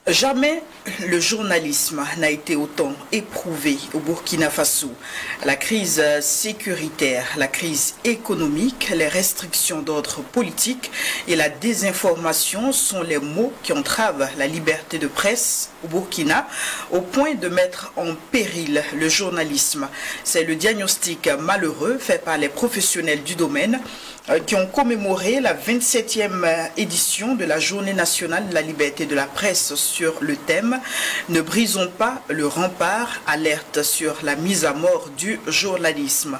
Jamais le journalisme n'a été autant éprouvé au Burkina Faso. La crise sécuritaire, la crise économique, les restrictions d'ordre politique et la désinformation sont les mots qui entravent la liberté de presse au Burkina au point de mettre en péril le journalisme. C'est le diagnostic malheureux fait par les professionnels du domaine qui ont commémoré la 27e édition de la Journée nationale de la liberté de la presse sur le thème « Ne brisons pas le rempart, alerte sur la mise à mort du journalisme ».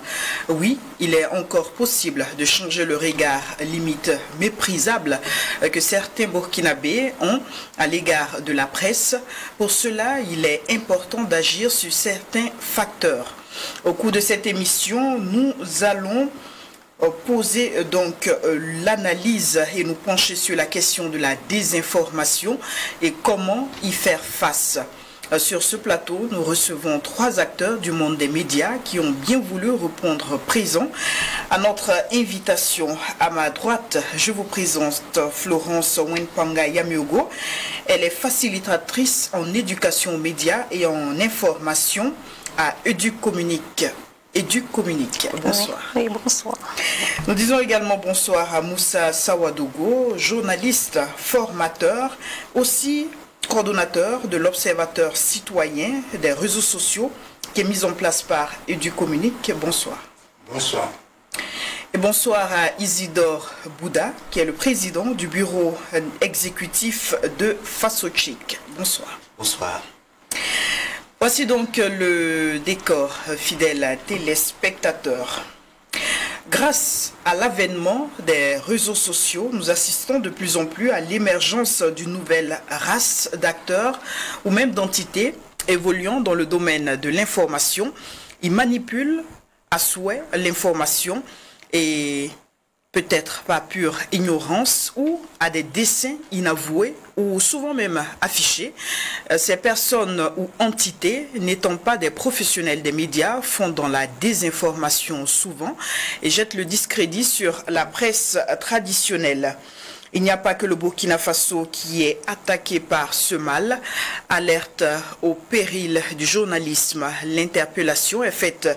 Oui, il est encore possible de changer le regard limite méprisable que certains Burkinabés ont à l'égard de la presse. Pour cela, il est important d'agir sur certains facteurs. Au cours de cette émission, nous allons poser donc l'analyse et nous pencher sur la question de la désinformation et comment y faire face. Sur ce plateau, nous recevons 3 acteurs du monde des médias qui ont bien voulu répondre présent à notre invitation. À ma droite, je vous présente Florence Wenpanga Yamiogo. Elle est facilitatrice en éducation aux médias et en information à EduCommunique. Bonsoir. Oui, bonsoir. Nous disons également bonsoir à Moussa Sawadogo, journaliste, formateur, aussi coordonnateur de l'Observateur citoyen des réseaux sociaux qui est mis en place par EduCommunique. Bonsoir. Bonsoir. Et bonsoir à Isidore Bouda, qui est le président du bureau exécutif de Fasochic. Bonsoir. Bonsoir. Voici donc le décor, fidèles téléspectateurs. Grâce à l'avènement des réseaux sociaux, nous assistons de plus en plus à l'émergence d'une nouvelle race d'acteurs ou même d'entités évoluant dans le domaine de l'information. Ils manipulent à souhait l'information et peut-être par pure ignorance ou à des desseins inavoués ou souvent même affichés. Ces personnes ou entités, n'étant pas des professionnels des médias, font dans la désinformation souvent et jettent le discrédit sur la presse traditionnelle. Il n'y a pas que le Burkina Faso qui est attaqué par ce mal. Alerte au péril du journalisme. L'interpellation est faite,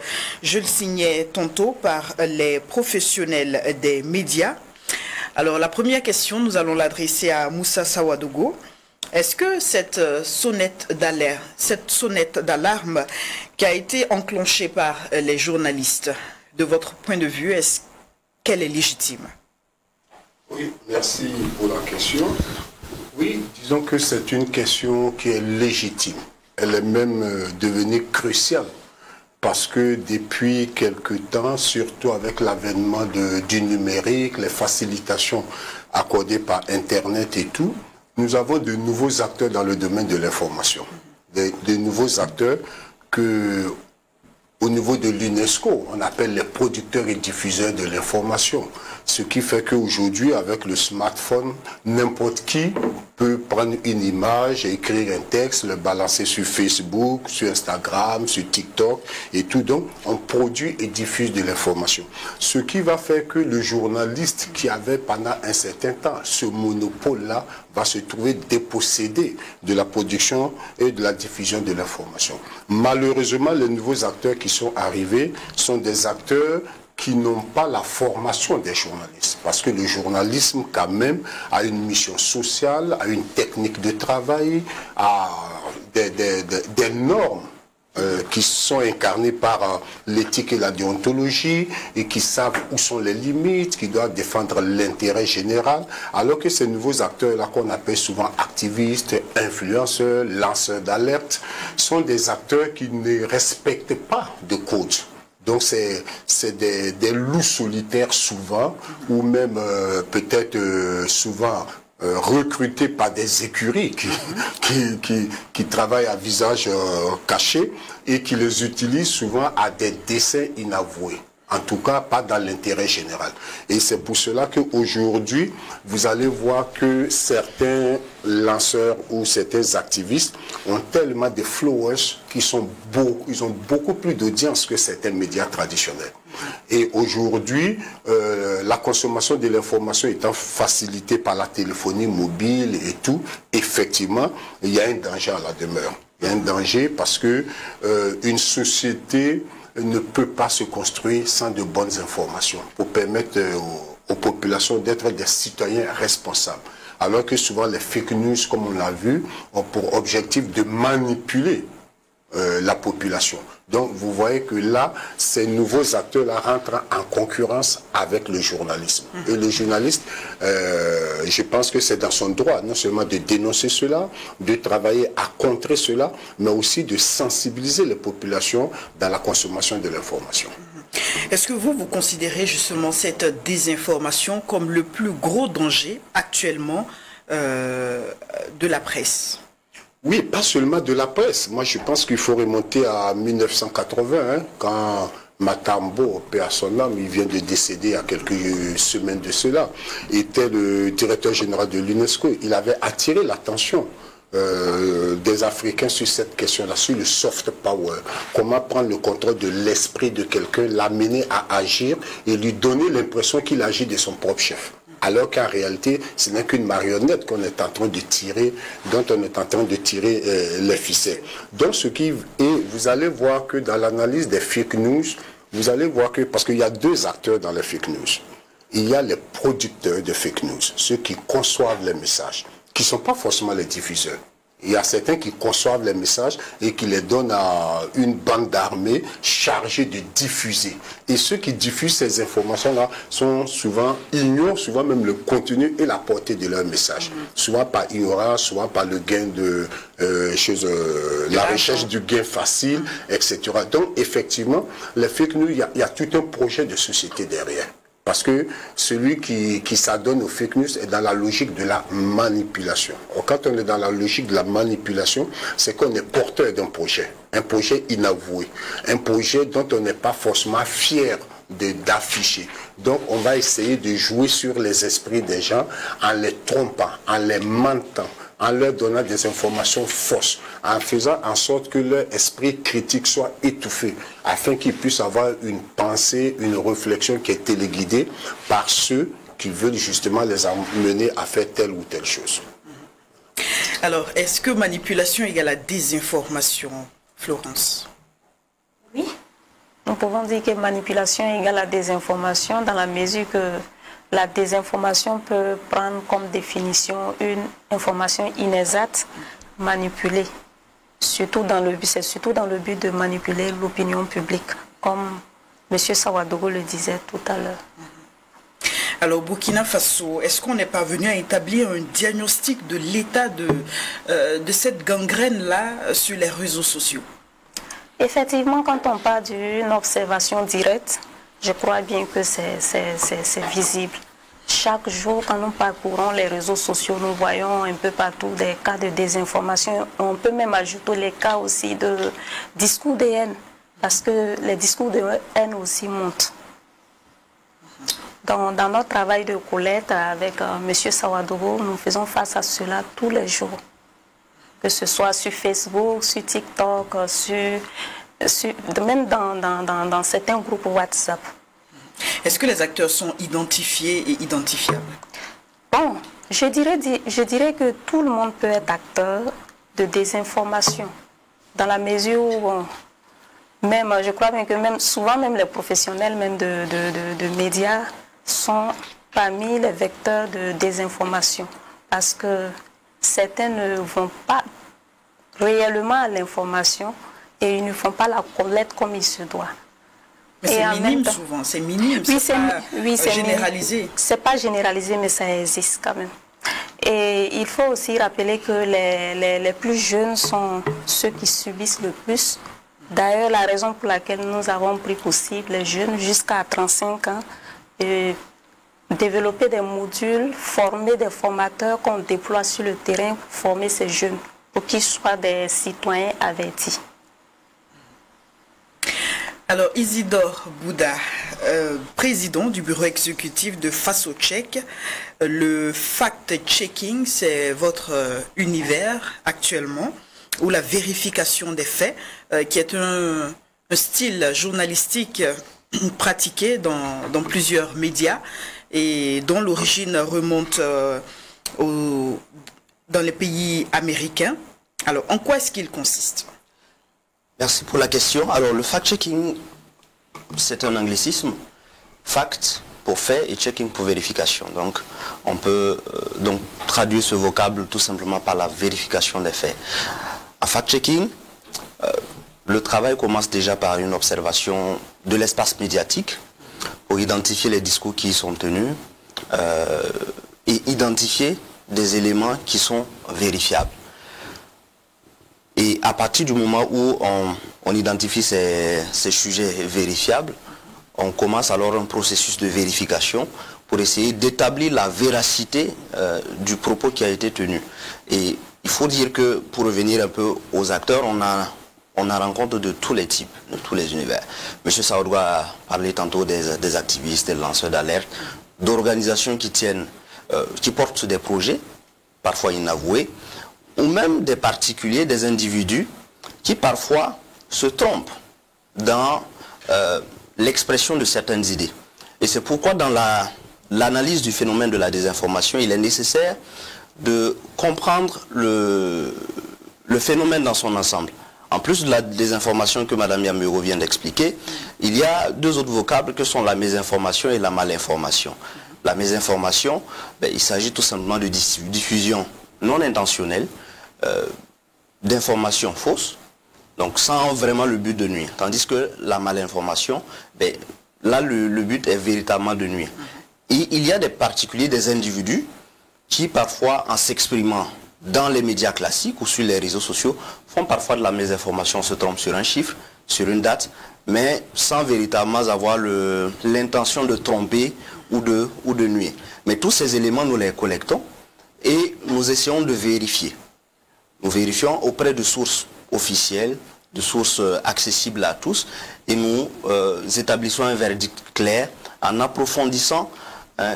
je le signais tantôt, par les professionnels des médias. Alors la première question, nous allons l'adresser à Moussa Sawadogo. Est-ce que cette sonnette d'alarme qui a été enclenchée par les journalistes, de votre point de vue, est-ce qu'elle est légitime ? Oui, merci pour la question. Oui, disons que c'est une question qui est légitime. Elle est même devenue cruciale parce que depuis quelque temps, surtout avec l'avènement du numérique, les facilitations accordées par Internet et tout, nous avons de nouveaux acteurs dans le domaine de l'information. De nouveaux acteurs que, au niveau de l'UNESCO, on appelle les producteurs et diffuseurs de l'information. Ce qui fait qu'aujourd'hui, avec le smartphone, n'importe qui peut prendre une image, écrire un texte, le balancer sur Facebook, sur Instagram, sur TikTok et tout. Donc, on produit et diffuse de l'information. Ce qui va faire que le journaliste qui avait pendant un certain temps ce monopole-là va se trouver dépossédé de la production et de la diffusion de l'information. Malheureusement, les nouveaux acteurs qui sont arrivés sont des acteurs qui n'ont pas la formation des journalistes. Parce que le journalisme, quand même, a une mission sociale, a une technique de travail, a des normes qui sont incarnées par l'éthique et la déontologie et qui savent où sont les limites, qui doivent défendre l'intérêt général, alors que ces nouveaux acteurs-là qu'on appelle souvent activistes, influenceurs, lanceurs d'alerte, sont des acteurs qui ne respectent pas de code. Donc c'est des loups solitaires souvent, ou même peut-être souvent recrutés par des écuries qui travaillent à visage caché et qui les utilisent souvent à des desseins inavoués. En tout cas, pas dans l'intérêt général. Et c'est pour cela qu'aujourd'hui, vous allez voir que certains lanceurs ou certains activistes ont tellement de followers qui sont ils ont beaucoup plus d'audience que certains médias traditionnels. Et aujourd'hui, la consommation de l'information étant facilitée par la téléphonie mobile et tout, effectivement, il y a un danger à la demeure. Il y a un danger parce que une société ne peut pas se construire sans de bonnes informations pour permettre aux populations d'être des citoyens responsables. Alors que souvent les fake news, comme on l'a vu, ont pour objectif de manipuler la population. Donc vous voyez que là, ces nouveaux acteurs-là rentrent en concurrence avec le journalisme. Et le journaliste, je pense que c'est dans son droit, non seulement de dénoncer cela, de travailler à contrer cela, mais aussi de sensibiliser les populations dans la consommation de l'information. Est-ce que vous considérez justement cette désinformation comme le plus gros danger actuellement de la presse? Oui, pas seulement de la presse. Moi, je pense qu'il faut remonter à 1980, hein, quand Matambo, paix à son âme, il vient de décéder il y a quelques semaines de cela, était le directeur général de l'UNESCO. Il avait attiré l'attention des Africains sur cette question-là, sur le soft power. Comment prendre le contrôle de l'esprit de quelqu'un, l'amener à agir et lui donner l'impression qu'il agit de son propre chef. Alors qu'en réalité, ce n'est qu'une marionnette qu'on est en train de tirer, dont on est en train de tirer les ficelles. Donc, vous allez voir que dans l'analyse des fake news, vous allez voir que, parce qu'il y a deux acteurs dans les fake news. Il y a les producteurs de fake news, ceux qui conçoivent les messages, qui ne sont pas forcément les diffuseurs. Il y a certains qui conçoivent les messages et qui les donnent à une bande d'armée chargée de diffuser. Et ceux qui diffusent ces informations-là ignorent souvent même le contenu et la portée de leur message. Souvent par ignorance, souvent par le gain de la recherche du gain facile, etc. Donc effectivement, les fake news, il y a tout un projet de société derrière. Parce que celui qui s'adonne aux fake news est dans la logique de la manipulation. Quand on est dans la logique de la manipulation, c'est qu'on est porteur d'un projet. Un projet inavoué. Un projet dont on n'est pas forcément fier d'afficher. Donc on va essayer de jouer sur les esprits des gens en les trompant, en les mentant, en leur donnant des informations fausses, en faisant en sorte que leur esprit critique soit étouffé, afin qu'ils puissent avoir une pensée, une réflexion qui est téléguidée par ceux qui veulent justement les amener à faire telle ou telle chose. Alors, est-ce que manipulation égale à désinformation, Florence? Oui, nous pouvons dire que manipulation égale à désinformation dans la mesure que la désinformation peut prendre comme définition une information inexacte, manipulée. C'est surtout dans le but de manipuler l'opinion publique, comme M. Sawadogo le disait tout à l'heure. Alors, Burkina Faso, est-ce qu'on est parvenu à établir un diagnostic de l'état de cette gangrène-là sur les réseaux sociaux? Effectivement, quand on parle d'une observation directe, je crois bien que c'est visible. Chaque jour, quand nous parcourons les réseaux sociaux, nous voyons un peu partout des cas de désinformation. On peut même ajouter les cas aussi de discours de haine, parce que les discours de haine aussi montent. Dans notre travail de collecte avec M. Sawadogo, nous faisons face à cela tous les jours. Que ce soit sur Facebook, sur TikTok, même dans certains groupes WhatsApp. Est-ce que les acteurs sont identifiés et identifiables? Bon, je dirais que tout le monde peut être acteur de désinformation, dans la mesure où, je crois bien que souvent les professionnels même de médias sont parmi les vecteurs de désinformation, parce que certains ne vont pas réellement à l'information et ils ne font pas la collecte comme il se doit. Mais c'est minime souvent, c'est minime, oui, c'est généralisé. C'est pas généralisé, mais ça existe quand même. Et il faut aussi rappeler que les plus jeunes sont ceux qui subissent le plus. D'ailleurs, la raison pour laquelle nous avons pris possible les jeunes jusqu'à 35 ans, développer des modules, former des formateurs qu'on déploie sur le terrain pour former ces jeunes, pour qu'ils soient des citoyens avertis. Alors, Isidore Bouda, président du bureau exécutif de Faso Check, le fact-checking, c'est votre univers actuellement, ou la vérification des faits, qui est un style journalistique pratiqué dans plusieurs médias et dont l'origine remonte dans les pays américains. Alors, en quoi est-ce qu'il consiste? Merci pour la question. Alors, le fact-checking, c'est un anglicisme. Fact pour fait et checking pour vérification. Donc, on peut donc traduire ce vocable tout simplement par la vérification des faits. À fact-checking, le travail commence déjà par une observation de l'espace médiatique pour identifier les discours qui y sont tenus et identifier des éléments qui sont vérifiables. Et à partir du moment où on identifie ces sujets vérifiables, on commence alors un processus de vérification pour essayer d'établir la véracité du propos qui a été tenu. Et il faut dire que, pour revenir un peu aux acteurs, on a rencontre de tous les types, de tous les univers. Monsieur Saoudou a parlé tantôt des activistes, des lanceurs d'alerte, d'organisations qui portent des projets, parfois inavoués, ou même des particuliers, des individus qui parfois se trompent dans l'expression de certaines idées. Et c'est pourquoi dans l'analyse du phénomène de la désinformation, il est nécessaire de comprendre le phénomène dans son ensemble. En plus de la désinformation que Mme Yamuro vient d'expliquer, il y a deux autres vocables que sont la mésinformation et la malinformation. La mésinformation, il s'agit tout simplement de diffusion non intentionnelle d'informations fausses, donc sans vraiment le but de nuire. Tandis que la malinformation, là le but est véritablement de nuire. Et il y a des particuliers, des individus qui parfois, en s'exprimant dans les médias classiques ou sur les réseaux sociaux, font parfois de la mésinformation, se trompent sur un chiffre, sur une date, mais sans véritablement avoir l'intention de tromper ou de nuire. Mais tous ces éléments, nous les collectons et nous essayons de vérifier. Nous vérifions auprès de sources officielles, de sources accessibles à tous, et nous établissons un verdict clair en approfondissant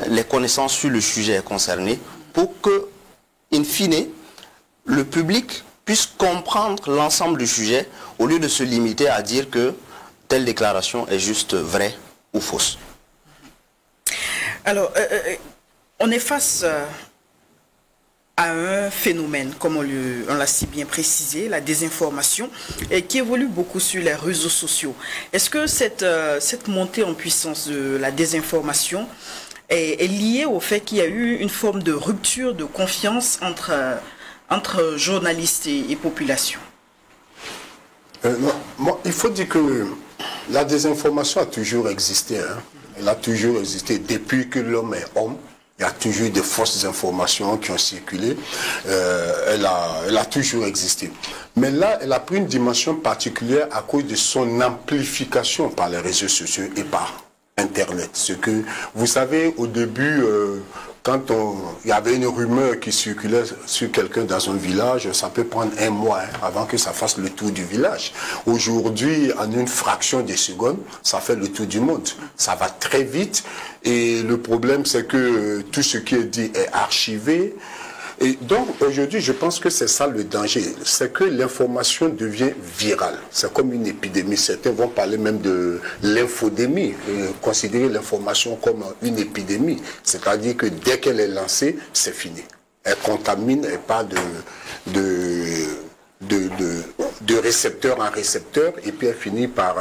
les connaissances sur le sujet concerné pour que, in fine, le public puisse comprendre l'ensemble du sujet au lieu de se limiter à dire que telle déclaration est juste vraie ou fausse. Alors, on est face à un phénomène, comme on l'a si bien précisé, la désinformation, et qui évolue beaucoup sur les réseaux sociaux. Est-ce que cette montée en puissance de la désinformation est liée au fait qu'il y a eu une forme de rupture de confiance entre journalistes et population? Non, il faut dire que la désinformation a toujours existé. Hein. Elle a toujours existé depuis que l'homme est homme. Il y a toujours des fausses informations qui ont circulé. Elle a toujours existé. Mais là, elle a pris une dimension particulière à cause de son amplification par les réseaux sociaux et par Internet. Ce que, vous savez, au début, quand il y avait une rumeur qui circulait sur quelqu'un dans un village, ça peut prendre un mois avant que ça fasse le tour du village. Aujourd'hui, en une fraction de seconde, ça fait le tour du monde. Ça va très vite et le problème, c'est que tout ce qui est dit est archivé. Et donc, aujourd'hui, je pense que c'est ça le danger. C'est que l'information devient virale. C'est comme une épidémie. Certains vont parler même de l'infodémie, considérer l'information comme une épidémie. C'est-à-dire que dès qu'elle est lancée, c'est fini. Elle contamine et pas de récepteur en récepteur, et puis elle finit par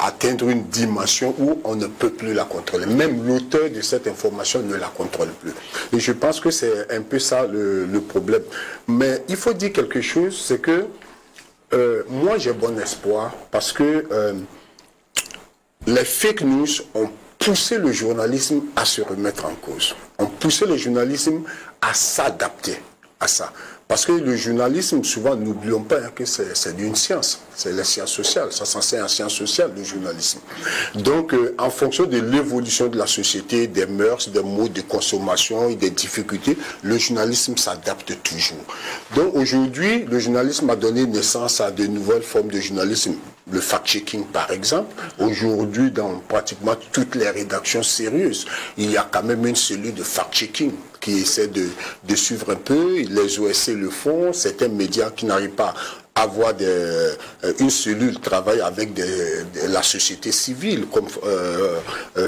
atteindre une dimension où on ne peut plus la contrôler. Même l'auteur de cette information ne la contrôle plus. Et je pense que c'est un peu ça le problème. Mais il faut dire quelque chose, c'est que moi j'ai bon espoir parce que les fake news ont poussé le journalisme à se remettre en cause. Ont poussé le journalisme à s'adapter à ça. Parce que le journalisme, souvent, n'oublions pas que c'est une science. C'est la science sociale. Ça s'enseigne en sciences sociales, le journalisme. Donc, en fonction de l'évolution de la société, des mœurs, des modes de consommation et des difficultés, le journalisme s'adapte toujours. Donc, aujourd'hui, le journalisme a donné naissance à de nouvelles formes de journalisme. Le fact-checking, par exemple. Aujourd'hui, dans pratiquement toutes les rédactions sérieuses, il y a quand même une cellule de fact-checking qui essaie de suivre un peu. Les OSC le font. Certains médias qui n'arrivent pas avoir une cellule travaille avec la société civile, comme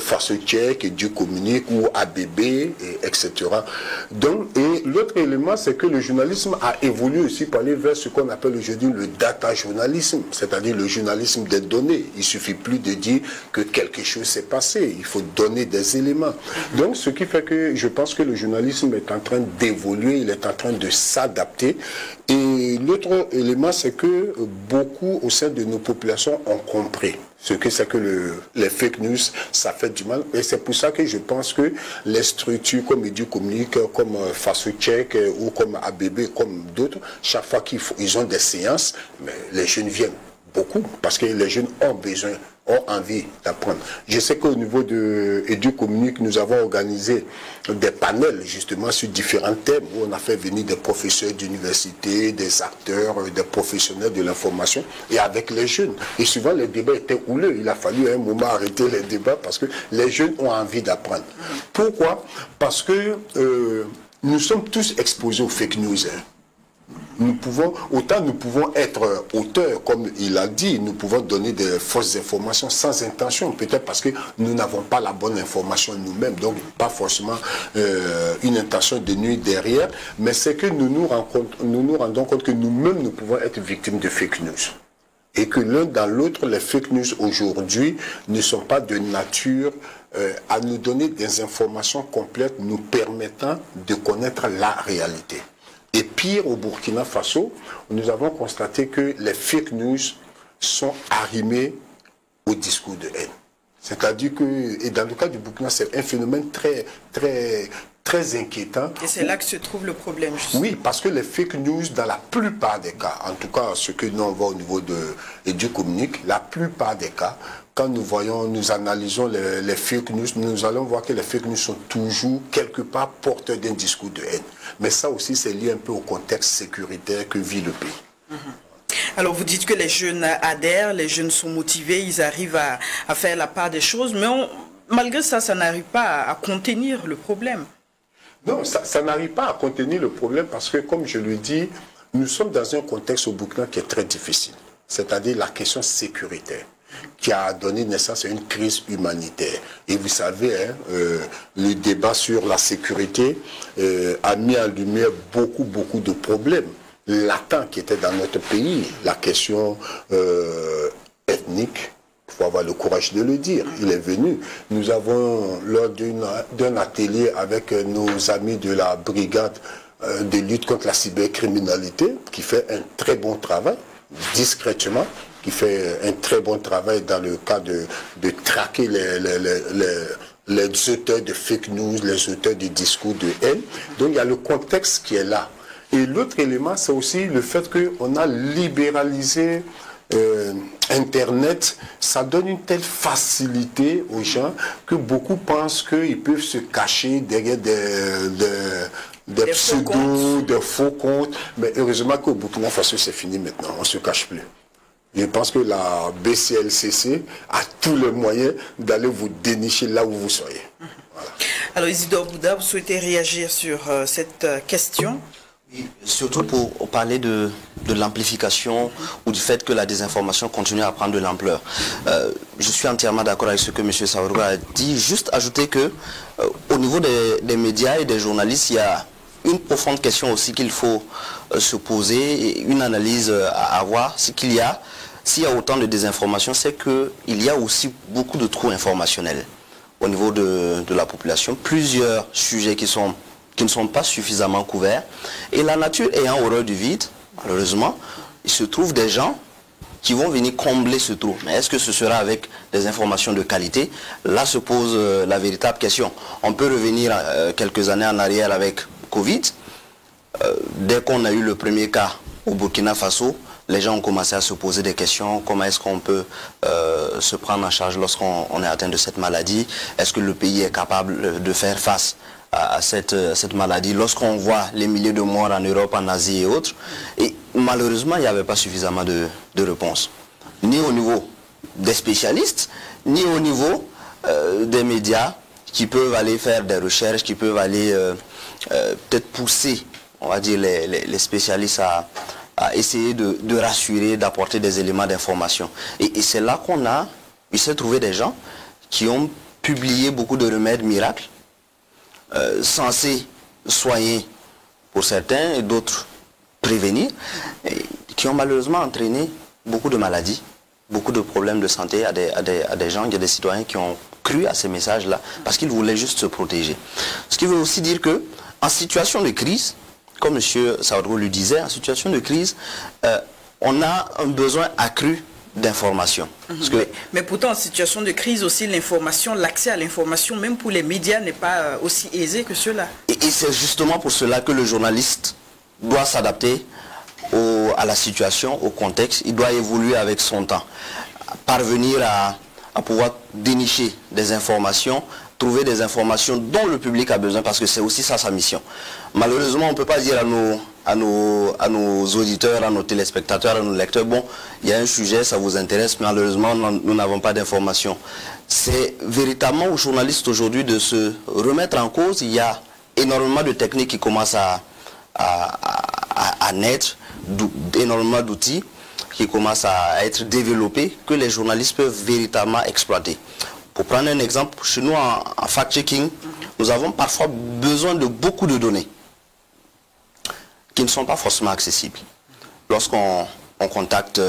Faso Tchèque, Dieu communique, ou ABB, etc. Donc, et l'autre élément, c'est que le journalisme a évolué aussi pour aller vers ce qu'on appelle aujourd'hui le data journalisme, c'est-à-dire le journalisme des données. Il ne suffit plus de dire que quelque chose s'est passé, il faut donner des éléments. Donc, ce qui fait que je pense que le journalisme est en train d'évoluer, il est en train de s'adapter. Et l'autre élément, c'est que beaucoup au sein de nos populations ont compris ce que c'est que les fake news, ça fait du mal. Et c'est pour ça que je pense que les structures comme Edu Communique, comme Faso Tchèque ou comme ABB, comme d'autres, chaque fois qu'ils ont des séances, mais les jeunes viennent beaucoup parce que les jeunes ont besoin, ont envie d'apprendre. Je sais qu'au niveau de Edu Communique, nous avons organisé des panels justement sur différents thèmes où on a fait venir des professeurs d'université, des acteurs, des professionnels de l'information et avec les jeunes. Et souvent les débats étaient houleux. Il a fallu à un moment arrêter les débats parce que les jeunes ont envie d'apprendre. Pourquoi? Parce que nous sommes tous exposés aux fake news. Nous pouvons être auteurs, comme il a dit, nous pouvons donner des fausses informations sans intention, peut-être parce que nous n'avons pas la bonne information nous-mêmes, donc pas forcément une intention de nuire derrière, mais c'est que nous nous rendons compte que nous-mêmes, nous pouvons être victimes de fake news. Et que l'un dans l'autre, les fake news aujourd'hui ne sont pas de nature à nous donner des informations complètes nous permettant de connaître la réalité. Et pire, au Burkina Faso, nous avons constaté que les fake news sont arrimés au discours de haine. C'est-à-dire que, et dans le cas du Burkina, c'est un phénomène très inquiétant. Et c'est là que se trouve le problème, justement. Oui, parce que les fake news, dans la plupart des cas, en tout cas ce que nous on voit au niveau de Edu Communique, la plupart des cas, quand nous analysons les fake news, nous allons voir que les fake news sont toujours quelque part porteurs d'un discours de haine. Mais ça aussi, c'est lié un peu au contexte sécuritaire que vit le pays. Alors vous dites que les jeunes adhèrent, les jeunes sont motivés, ils arrivent à faire la part des choses, mais malgré ça, ça n'arrive pas à contenir le problème. Non, ça n'arrive pas à contenir le problème parce que, comme je le dis, nous sommes dans un contexte au Burkina qui est très difficile, c'est-à-dire la question sécuritaire, qui a donné naissance à une crise humanitaire. Et vous savez, hein, le débat sur la sécurité a mis en lumière beaucoup de problèmes latents qui étaient dans notre pays. La question ethnique, il faut avoir le courage de le dire, il est venu. Nous avons, lors d'un atelier avec nos amis de la brigade de lutte contre la cybercriminalité, qui fait un très bon travail, discrètement, qui fait un très bon travail dans le cas de traquer les auteurs de fake news, les auteurs de discours de haine. Donc il y a le contexte qui est là. Et l'autre élément, c'est aussi le fait qu'on a libéralisé Internet. Ça donne une telle facilité aux gens que beaucoup pensent qu'ils peuvent se cacher derrière des pseudos, des faux comptes. Mais heureusement qu'au Burkina Faso, c'est fini maintenant. On ne se cache plus. Je pense que la BCLCC a tous les moyens d'aller vous dénicher là où vous soyez. Voilà. Alors Isidore Bouda, vous souhaitez réagir sur cette question? Oui, surtout pour parler de l'amplification ou du fait que la désinformation continue à prendre de l'ampleur. Je suis entièrement d'accord avec ce que M. Saourou a dit. Juste ajouter que au niveau des médias et des journalistes, il y a une profonde question aussi qu'il faut se poser et une analyse à avoir. C'est qu'il y a, s'il y a autant de désinformation, c'est qu'il y a aussi beaucoup de trous informationnels au niveau de la population. Plusieurs sujets qui ne sont pas suffisamment couverts. Et la nature ayant horreur du vide, malheureusement, il se trouve des gens qui vont venir combler ce trou. Mais est-ce que ce sera avec des informations de qualité? Là se pose la véritable question. On peut revenir quelques années en arrière avec Covid. Dès qu'on a eu le premier cas au Burkina Faso, les gens ont commencé à se poser des questions. Comment est-ce qu'on peut se prendre en charge lorsqu'on est atteint de cette maladie? Est-ce que le pays est capable de faire face à cette maladie? Lorsqu'on voit les milliers de morts en Europe, en Asie et autres, et malheureusement, il n'y avait pas suffisamment de réponses. Ni au niveau des spécialistes, ni au niveau des médias qui peuvent aller faire des recherches, qui peuvent aller peut-être pousser, on va dire, les spécialistes à essayer de rassurer, d'apporter des éléments d'information. Et c'est là il s'est trouvé des gens qui ont publié beaucoup de remèdes miracles, censés soigner pour certains et d'autres prévenir, et qui ont malheureusement entraîné beaucoup de maladies, beaucoup de problèmes de santé à des gens. Il y a des citoyens qui ont cru à ces messages-là parce qu'ils voulaient juste se protéger. Ce qui veut aussi dire que en situation de crise, comme M. Saoudrou le disait, en situation de crise, on a un besoin accru d'information. Mais pourtant, en situation de crise aussi, l'information, l'accès à l'information, même pour les médias, n'est pas aussi aisé que cela. Et c'est justement pour cela que le journaliste doit s'adapter à la situation, au contexte. Il doit évoluer avec son temps. Parvenir à pouvoir dénicher des informations, trouver des informations dont le public a besoin, parce que c'est aussi ça sa mission. Malheureusement, on ne peut pas dire à nos auditeurs, à nos téléspectateurs, à nos lecteurs, bon, il y a un sujet, ça vous intéresse, mais malheureusement, nous n'avons pas d'informations. C'est véritablement aux journalistes aujourd'hui de se remettre en cause. Il y a énormément de techniques qui commencent à naître, énormément d'outils qui commencent à être développés, que les journalistes peuvent véritablement exploiter. Pour prendre un exemple, chez nous en fact-checking, nous avons parfois besoin de beaucoup de données qui ne sont pas forcément accessibles. Lorsqu'on contacte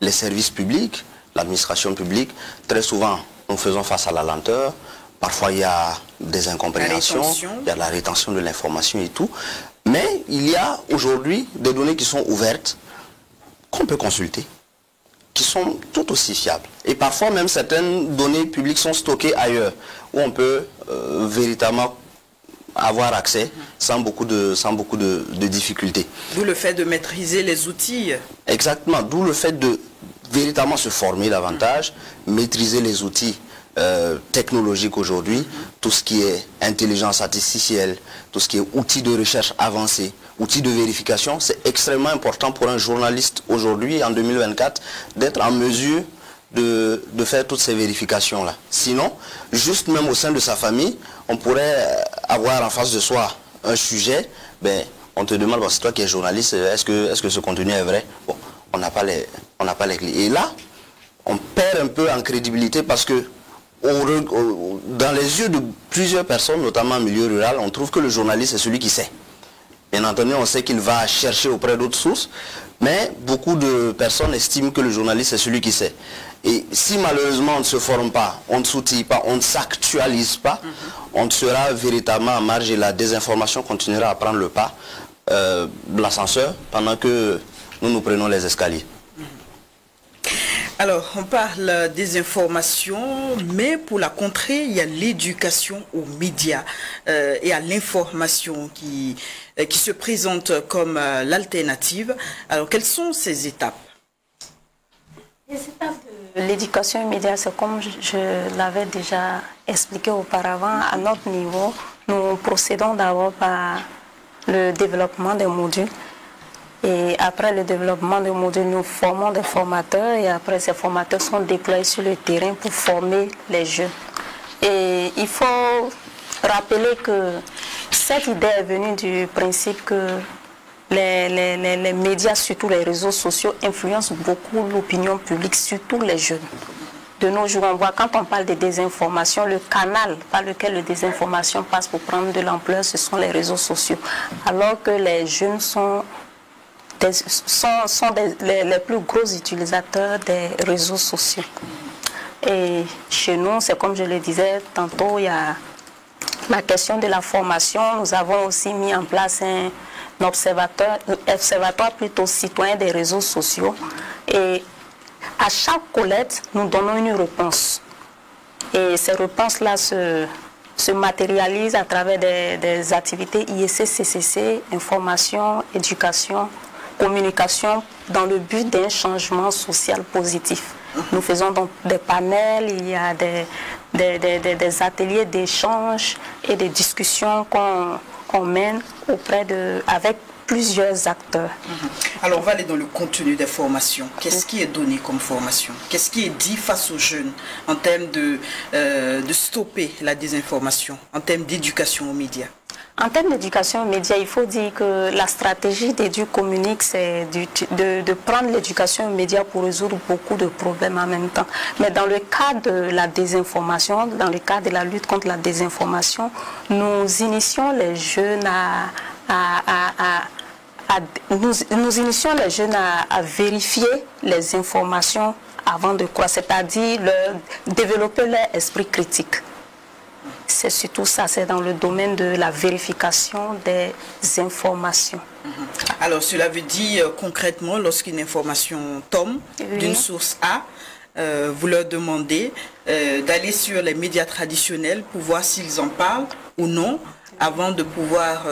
les services publics, l'administration publique, très souvent nous faisons face à la lenteur, parfois il y a des incompréhensions, il y a la rétention de l'information et tout. Mais il y a aujourd'hui des données qui sont ouvertes, qu'on peut consulter, qui sont tout aussi fiables. Et parfois même certaines données publiques sont stockées ailleurs, où on peut véritablement avoir accès sans beaucoup de difficultés. D'où le fait de maîtriser les outils. Exactement, d'où le fait de véritablement se former davantage, maîtriser les outils technologiques aujourd'hui, tout ce qui est intelligence artificielle, tout ce qui est outils de recherche avancés, outils de vérification. C'est extrêmement important pour un journaliste aujourd'hui, en 2024, d'être en mesure de faire toutes ces vérifications-là. Sinon, juste même au sein de sa famille, on pourrait avoir en face de soi un sujet, ben, on te demande, bon, c'est toi qui es journaliste, est-ce que ce contenu est vrai? Bon, on n'a pas les clés. Et là, on perd un peu en crédibilité parce que dans les yeux de plusieurs personnes, notamment en milieu rural, on trouve que le journaliste est celui qui sait. Bien entendu, on sait qu'il va chercher auprès d'autres sources, mais beaucoup de personnes estiment que le journaliste est celui qui sait. Et si malheureusement on ne se forme pas, on ne s'outille pas, on ne s'actualise pas, on sera véritablement en marge et la désinformation continuera à prendre le pas de l'ascenseur pendant que nous prenons les escaliers. Alors, on parle des informations, mais pour la contrer, il y a l'éducation aux médias et à l'information qui se présente comme l'alternative. Alors, quelles sont ces étapes? Les étapes de l'éducation aux médias, c'est comme je l'avais déjà expliqué auparavant, à notre niveau, nous procédons d'abord par le développement des modules. Et après le développement des modules, nous formons des formateurs et après ces formateurs sont déployés sur le terrain pour former les jeunes. Et il faut rappeler que cette idée est venue du principe que les médias, surtout les réseaux sociaux, influencent beaucoup l'opinion publique, surtout les jeunes. De nos jours, on voit quand on parle de désinformation, le canal par lequel la désinformation passe pour prendre de l'ampleur, ce sont les réseaux sociaux. Alors que les jeunes sont les plus gros utilisateurs des réseaux sociaux. Et chez nous, c'est comme je le disais tantôt, il y a la question de la formation. Nous avons aussi mis en place un observatoire plutôt citoyen des réseaux sociaux. Et à chaque collecte, nous donnons une réponse. Et ces réponses-là se matérialisent à travers des activités IEC, CCC, information, éducation, communication, dans le but d'un changement social positif. Nous faisons donc des panels, il y a des ateliers d'échange et des discussions qu'on mène avec plusieurs acteurs. Alors on va aller dans le contenu des formations. Qu'est-ce qui est donné comme formation? Qu'est-ce qui est dit face aux jeunes en termes de stopper la désinformation, en termes d'éducation aux médias? En termes d'éducation aux médias, il faut dire que la stratégie d'Educommunique, c'est de prendre l'éducation aux médias pour résoudre beaucoup de problèmes en même temps. Mais dans le cadre de la désinformation, dans le cadre de la lutte contre la désinformation, nous initions les jeunes nous initions les jeunes à vérifier les informations avant de croire, c'est-à-dire développer leur esprit critique. C'est surtout ça, c'est dans le domaine de la vérification des informations. Alors, cela veut dire concrètement, lorsqu'une information tombe d'une source A, vous leur demandez d'aller sur les médias traditionnels pour voir s'ils en parlent ou non, avant de pouvoir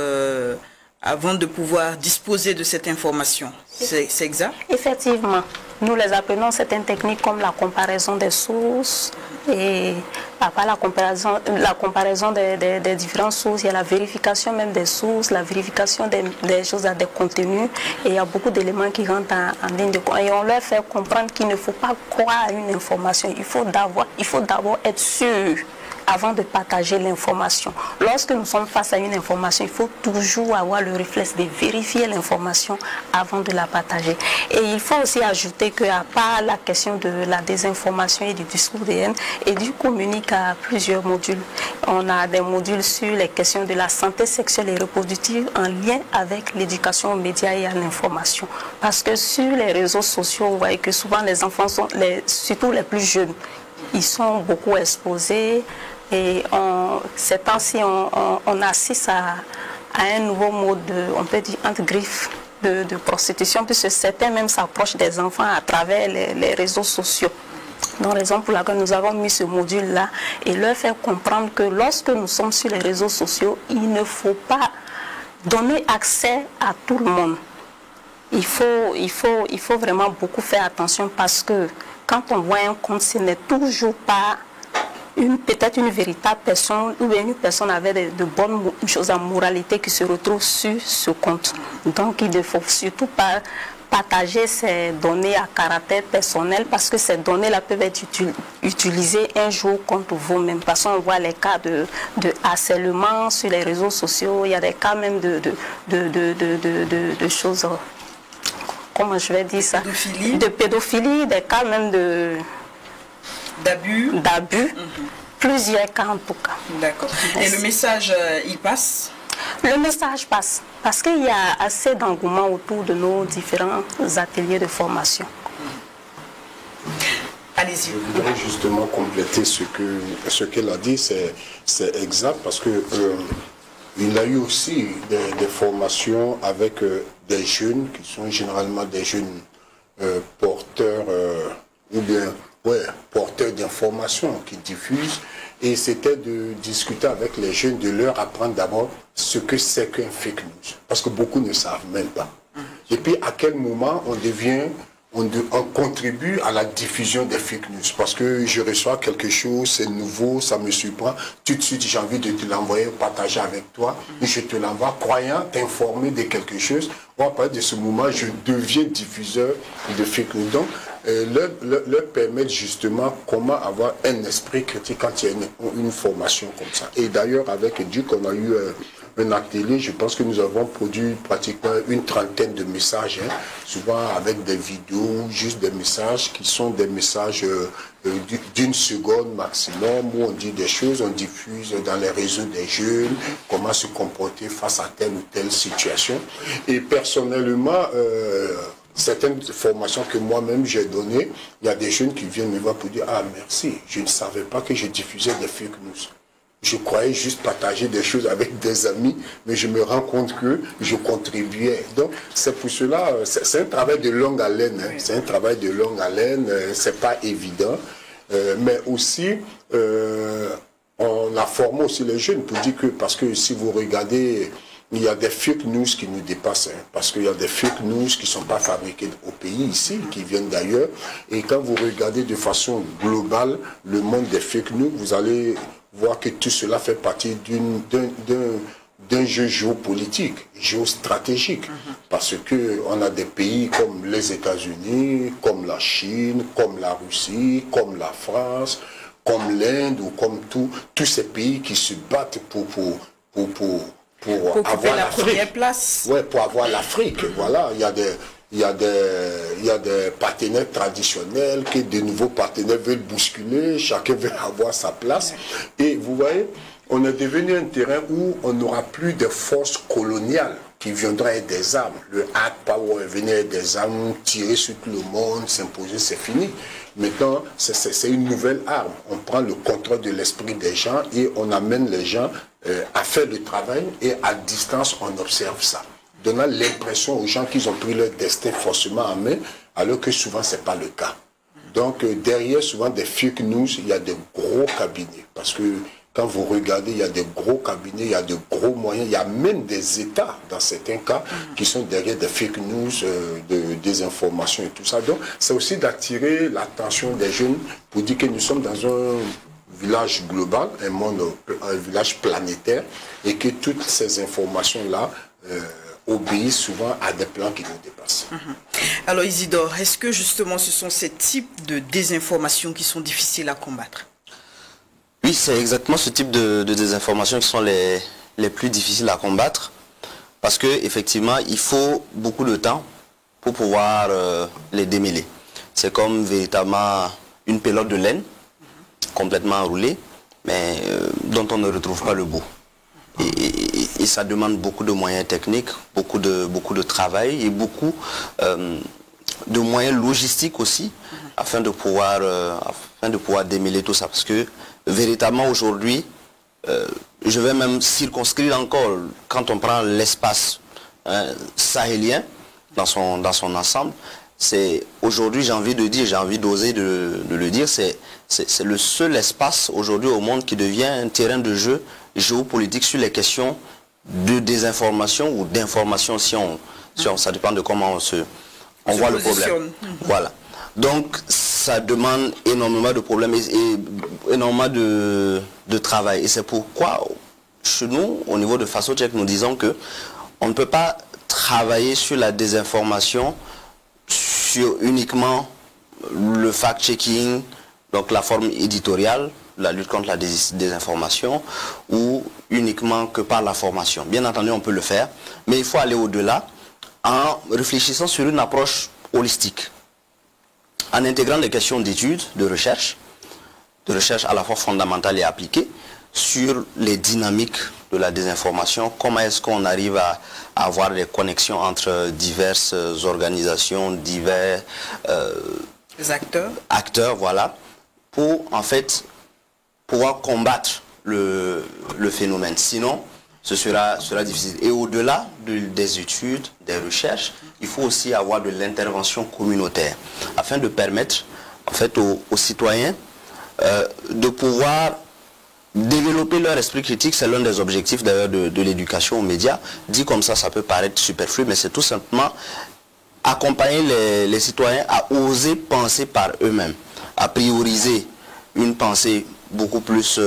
disposer de cette information. C'est exact? Effectivement. Nous les appelons certaines techniques comme la comparaison des sources et après la comparaison des différentes sources, il y a la vérification même des sources, la vérification des choses, des contenus, et il y a beaucoup d'éléments qui rentrent en ligne de compte. Et on leur fait comprendre qu'il ne faut pas croire à une information, il faut d'abord être sûr avant de partager l'information. Lorsque nous sommes face à une information, il faut toujours avoir le réflexe de vérifier l'information avant de la partager. Et il faut aussi ajouter qu'à part la question de la désinformation et du discours de haine, Edu-communique a plusieurs modules. On a des modules sur les questions de la santé sexuelle et reproductive en lien avec l'éducation aux médias et à l'information. Parce que sur les réseaux sociaux, vous voyez que souvent les enfants sont, surtout les plus jeunes, ils sont beaucoup exposés. Et ces temps-ci, on assiste à un nouveau mode, on peut dire, entre griffes de prostitution, puisque certains même s'approchent des enfants à travers les réseaux sociaux. Donc, raison pour laquelle nous avons mis ce module-là et leur faire comprendre que lorsque nous sommes sur les réseaux sociaux, il ne faut pas donner accès à tout le monde. Il faut vraiment beaucoup faire attention parce que quand on voit un compte, ce n'est toujours pas peut-être une véritable personne ou une personne avec de bonnes choses en moralité qui se retrouve sur ce compte. Donc il ne faut surtout pas partager ces données à caractère personnel parce que ces données-là peuvent être utilisées un jour contre vous-même. Parce qu'on voit les cas de harcèlement sur les réseaux sociaux, il y a des cas même de choses, comment je vais dire ça, de pédophilie, des cas même d'abus. Plusieurs cas en tout cas. D'accord. Et le message, il passe? Le message passe parce qu'il y a assez d'engouement autour de nos différents ateliers de formation. Allez-y. Je voudrais justement compléter ce qu'elle a dit, c'est exact parce que il a eu aussi des formations avec des jeunes qui sont généralement des jeunes porteurs ou bien porteurs d'informations qui diffusent, et c'était de discuter avec les jeunes, de leur apprendre d'abord ce que c'est qu'un fake news, parce que beaucoup ne savent même pas. Et puis à quel moment on contribue à la diffusion des fake news, parce que je reçois quelque chose, c'est nouveau, ça me surprend, tout de suite j'ai envie de te l'envoyer, partager avec toi, et je te l'envoie, croyant t'informer de quelque chose. Moi, à partir de ce moment, je deviens diffuseur de fake news. Donc, leur permettre justement comment avoir un esprit critique quand il y a une formation comme ça. Et d'ailleurs, avec Duc, on a eu un atelier, je pense que nous avons produit pratiquement une trentaine de messages, souvent avec des vidéos, juste des messages qui sont des messages d'une seconde maximum, où on dit des choses, on diffuse dans les réseaux des jeunes, comment se comporter face à telle ou telle situation. Et personnellement, certaines formations que moi-même j'ai données, il y a des jeunes qui viennent me voir pour dire « Ah, merci, je ne savais pas que je diffusais des fake news. Je croyais juste partager des choses avec des amis, mais je me rends compte que je contribuais. » Donc, c'est pour cela, c'est un travail de longue haleine. Hein. C'est un travail de longue haleine, c'est pas évident. Mais aussi, on a formé aussi les jeunes pour dire que, parce que si vous regardez, il y a des fake news qui nous dépassent, hein, parce qu'il y a des fake news qui ne sont pas fabriquées au pays ici, qui viennent d'ailleurs. Et quand vous regardez de façon globale le monde des fake news, vous allez voir que tout cela fait partie d'un jeu géopolitique, géostratégique. Parce qu'on a des pays comme les États-Unis, comme la Chine, comme la Russie, comme la France, comme l'Inde, ou comme tous ces pays qui se battent pour pour occuper avoir la l'Afrique. première place. Ouais, pour avoir l'Afrique. Voilà, il y a des partenaires traditionnels que de nouveaux partenaires veulent bousculer, chacun veut avoir sa place. Et vous voyez, on est devenu un terrain où on n'aura plus de forces coloniales qui viendront avec des armes. Le hard power venir avec des armes, tirer sur tout le monde, s'imposer, c'est fini. Maintenant, c'est une nouvelle arme. On prend le contrôle de l'esprit des gens et on amène les gens à faire le travail et à distance, on observe ça, donnant l'impression aux gens qu'ils ont pris leur destin forcément en main, alors que souvent, ce n'est pas le cas. Donc, derrière souvent des fake news, il y a de gros cabinets. Parce que quand vous regardez, il y a de gros cabinets, il y a de gros moyens, il y a même des États, dans certains cas, qui sont derrière des fake news, de désinformation et tout ça. Donc, c'est aussi d'attirer l'attention des jeunes pour dire que nous sommes dans un village global, un village planétaire, et que toutes ces informations-là obéissent souvent à des plans qui nous dépassent. Alors Isidore, est-ce que justement ce sont ces types de désinformation qui sont difficiles à combattre? Oui, c'est exactement ce type de désinformation qui sont les plus difficiles à combattre, parce que effectivement, il faut beaucoup de temps pour pouvoir les démêler. C'est comme véritablement une pelote de laine complètement enroulée, mais dont on ne retrouve pas le bout. Et ça demande beaucoup de moyens techniques, beaucoup de travail et beaucoup de moyens logistiques aussi, afin de pouvoir démêler tout ça. Parce que véritablement aujourd'hui, je vais même circonscrire encore, quand on prend l'espace sahélien dans son ensemble, c'est aujourd'hui, j'ai envie d'oser de le dire, c'est le seul espace aujourd'hui au monde qui devient un terrain de jeu géopolitique sur les questions de désinformation ou d'information, ça dépend de comment on voit le problème. Voilà. Donc, ça demande énormément de problèmes et énormément de travail. Et c'est pourquoi, chez nous, au niveau de FASOCHEC, nous disons que on ne peut pas travailler sur la désinformation sur uniquement le fact-checking, donc la forme éditoriale, la lutte contre la désinformation, ou uniquement que par la formation. Bien entendu, on peut le faire, mais il faut aller au-delà en réfléchissant sur une approche holistique, en intégrant des questions d'études, de recherche à la fois fondamentale et appliquée, sur les dynamiques de la désinformation, comment est-ce qu'on arrive à avoir des connexions entre diverses organisations, divers acteurs, voilà, pour en fait pouvoir combattre le phénomène. Sinon, ce sera difficile. Et au-delà des études, des recherches, il faut aussi avoir de l'intervention communautaire, afin de permettre en fait aux citoyens de pouvoir développer leur esprit critique. C'est l'un des objectifs d'ailleurs de l'éducation aux médias. Dit comme ça peut paraître superflu, mais c'est tout simplement accompagner les citoyens à oser penser par eux-mêmes, à prioriser une pensée beaucoup plus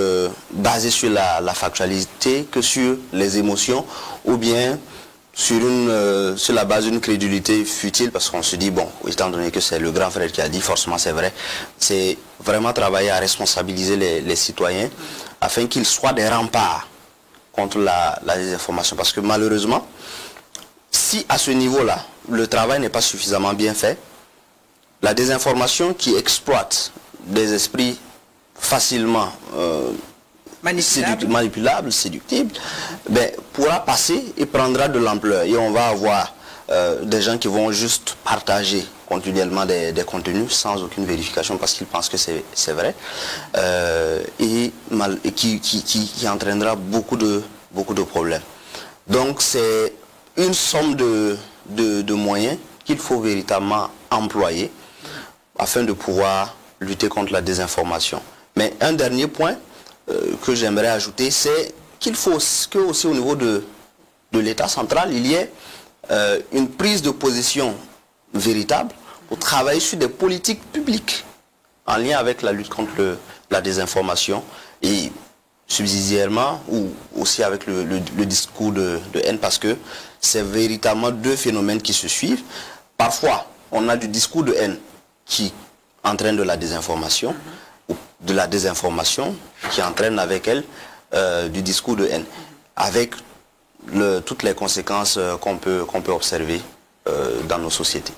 basée sur la factualité que sur les émotions, ou bien sur la base d'une crédulité futile, parce qu'on se dit, bon, étant donné que c'est le grand frère qui a dit, forcément c'est vrai. C'est vraiment travailler à responsabiliser les citoyens, afin qu'ils soient des remparts contre la désinformation. Parce que malheureusement, si à ce niveau-là, le travail n'est pas suffisamment bien fait, la désinformation qui exploite des esprits facilement manipulables, séductibles, pourra passer et prendra de l'ampleur. Et on va avoir des gens qui vont juste partager continuellement des contenus sans aucune vérification parce qu'ils pensent que c'est vrai, et qui entraînera beaucoup de problèmes. Donc c'est une somme de moyens qu'il faut véritablement employer afin de pouvoir lutter contre la désinformation. Mais un dernier point que j'aimerais ajouter, c'est qu'il faut que aussi au niveau de l'État central, il y ait une prise de position véritable pour travailler sur des politiques publiques en lien avec la lutte contre la désinformation et subsidiairement ou aussi avec le discours de haine, parce que c'est véritablement deux phénomènes qui se suivent. Parfois, on a du discours de haine qui entraîne de la désinformation, ou de la désinformation qui entraîne avec elle du discours de haine, avec toutes les conséquences qu'on peut observer dans nos sociétés.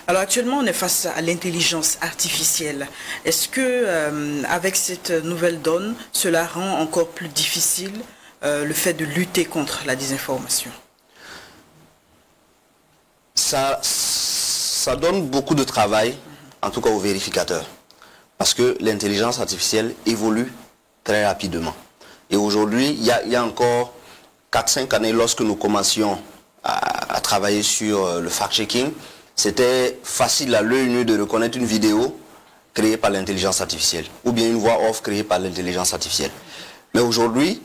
Alors actuellement, on est face à l'intelligence artificielle. Est-ce que, avec cette nouvelle donne, cela rend encore plus difficile le fait de lutter contre la désinformation? Ça donne beaucoup de travail, en tout cas aux vérificateurs, parce que l'intelligence artificielle évolue très rapidement. Et aujourd'hui, il y a encore 4-5 années, lorsque nous commencions à travailler sur le fact-checking, c'était facile à l'œil nu de reconnaître une vidéo créée par l'intelligence artificielle ou bien une voix off créée par l'intelligence artificielle. Mais aujourd'hui,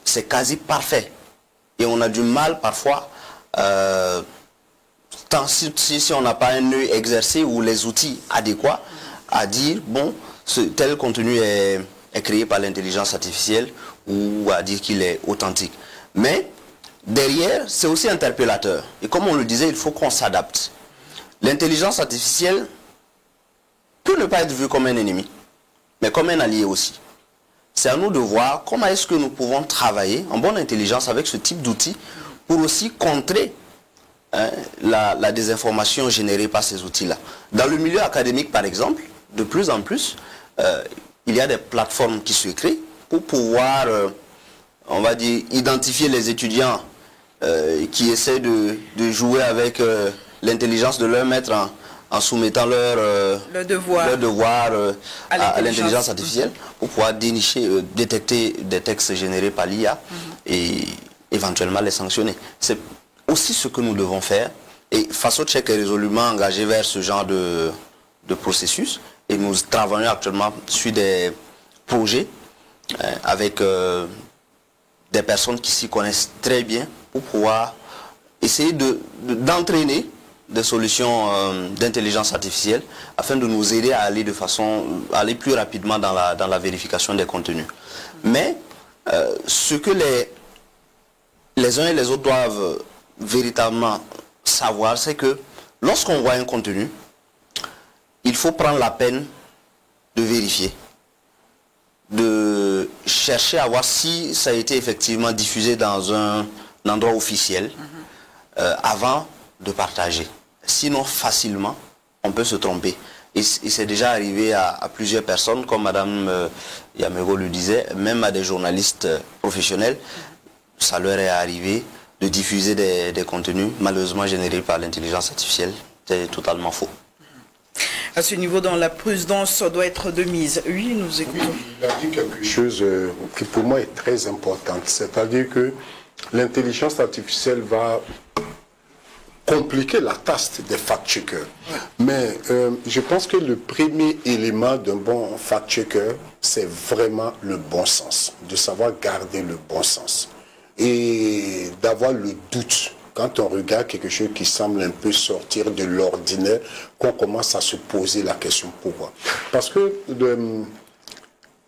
c'est quasi parfait. Et on a du mal parfois, si on n'a pas un œil exercé ou les outils adéquats, à dire, bon, tel contenu est créé par l'intelligence artificielle ou à dire qu'il est authentique. Mais derrière, c'est aussi interpellateur. Et comme on le disait, il faut qu'on s'adapte. L'intelligence artificielle peut ne pas être vue comme un ennemi, mais comme un allié aussi. C'est à nous de voir comment est-ce que nous pouvons travailler en bonne intelligence avec ce type d'outils pour aussi contrer la désinformation générée par ces outils-là. Dans le milieu académique, par exemple, de plus en plus, il y a des plateformes qui se créent pour pouvoir, on va dire, identifier les étudiants qui essaient de jouer avec l'intelligence de leur maître en soumettant leur devoir à l'intelligence artificielle pour pouvoir détecter des textes générés par l'IA et éventuellement les sanctionner. C'est aussi ce que nous devons faire. Et FasoCheck est résolument engagé vers ce genre de processus. Et nous travaillons actuellement sur des projets avec des personnes qui s'y connaissent très bien pour pouvoir essayer d'entraîner des solutions d'intelligence artificielle afin de nous aider à aller plus rapidement dans la vérification des contenus. Mais ce que les uns et les autres doivent véritablement savoir, c'est que lorsqu'on voit un contenu, il faut prendre la peine de vérifier, de chercher à voir si ça a été effectivement diffusé dans un endroit officiel avant de partager. Sinon, facilement, on peut se tromper. Et c'est déjà arrivé à plusieurs personnes, comme Mme Yamego le disait, même à des journalistes professionnels, ça leur est arrivé de diffuser des contenus malheureusement générés par l'intelligence artificielle. C'est totalement faux. À ce niveau, dans la prudence doit être de mise. Oui, nous écoutons. Il a dit quelque chose qui pour moi est très important, c'est-à-dire que l'intelligence artificielle va compliquer la tâche des fact-checkers. Mais je pense que le premier élément d'un bon fact-checker, c'est vraiment le bon sens, de savoir garder le bon sens et d'avoir le doute. Quand on regarde quelque chose qui semble un peu sortir de l'ordinaire, qu'on commence à se poser la question pourquoi. Parce que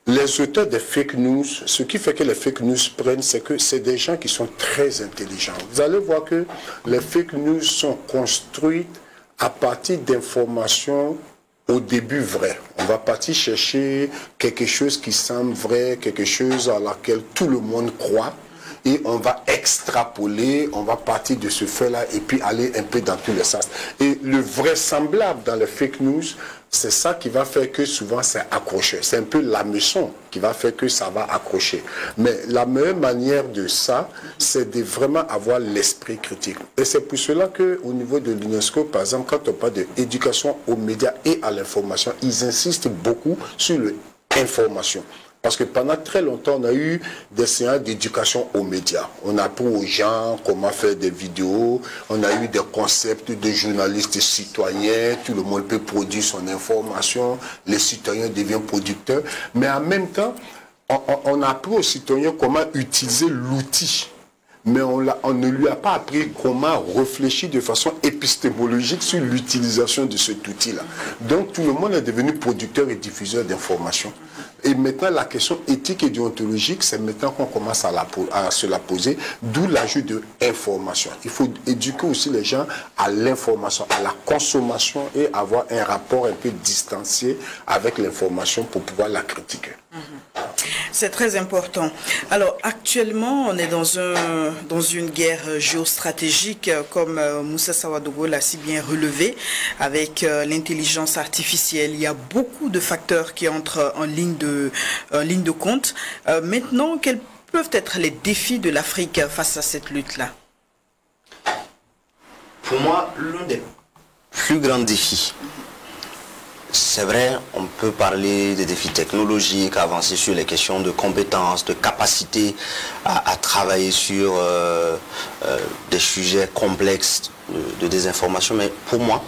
les auteurs des fake news, ce qui fait que les fake news prennent, c'est que c'est des gens qui sont très intelligents. Vous allez voir que les fake news sont construites à partir d'informations au début vraies. On va partir chercher quelque chose qui semble vrai, quelque chose à laquelle tout le monde croit. Et on va extrapoler, on va partir de ce fait-là et puis aller un peu dans tous les sens. Et le vraisemblable dans les fake news, c'est ça qui va faire que souvent c'est accroché. C'est un peu l'hameçon qui va faire que ça va accrocher. Mais la meilleure manière de ça, c'est de vraiment avoir l'esprit critique. Et c'est pour cela qu'au niveau de l'UNESCO, par exemple, quand on parle d'éducation aux médias et à l'information, ils insistent beaucoup sur l'information. Parce que pendant très longtemps, on a eu des séances d'éducation aux médias. On a appris aux gens comment faire des vidéos. On a eu des concepts de journalistes citoyens. Tout le monde peut produire son information. Les citoyens deviennent producteurs. Mais en même temps, on a appris aux citoyens comment utiliser l'outil. Mais on ne lui a pas appris comment réfléchir de façon épistémologique sur l'utilisation de cet outil-là. Donc tout le monde est devenu producteur et diffuseur d'informations. Et maintenant, la question éthique et déontologique, c'est maintenant qu'on commence à se la poser, d'où l'ajout de information. Il faut éduquer aussi les gens à l'information, à la consommation et avoir un rapport un peu distancié avec l'information pour pouvoir la critiquer. C'est très important. Alors, actuellement, on est dans une guerre géostratégique, comme Moussa Sawadogo l'a si bien relevé, avec l'intelligence artificielle. Il y a beaucoup de facteurs qui entrent en ligne de compte. Maintenant, quels peuvent être les défis de l'Afrique face à cette lutte-là? Pour moi, l'un des plus grands défis, c'est vrai, on peut parler des défis technologiques, avancer sur les questions de compétences, de capacité à travailler sur des sujets complexes de désinformation. Mais pour moi,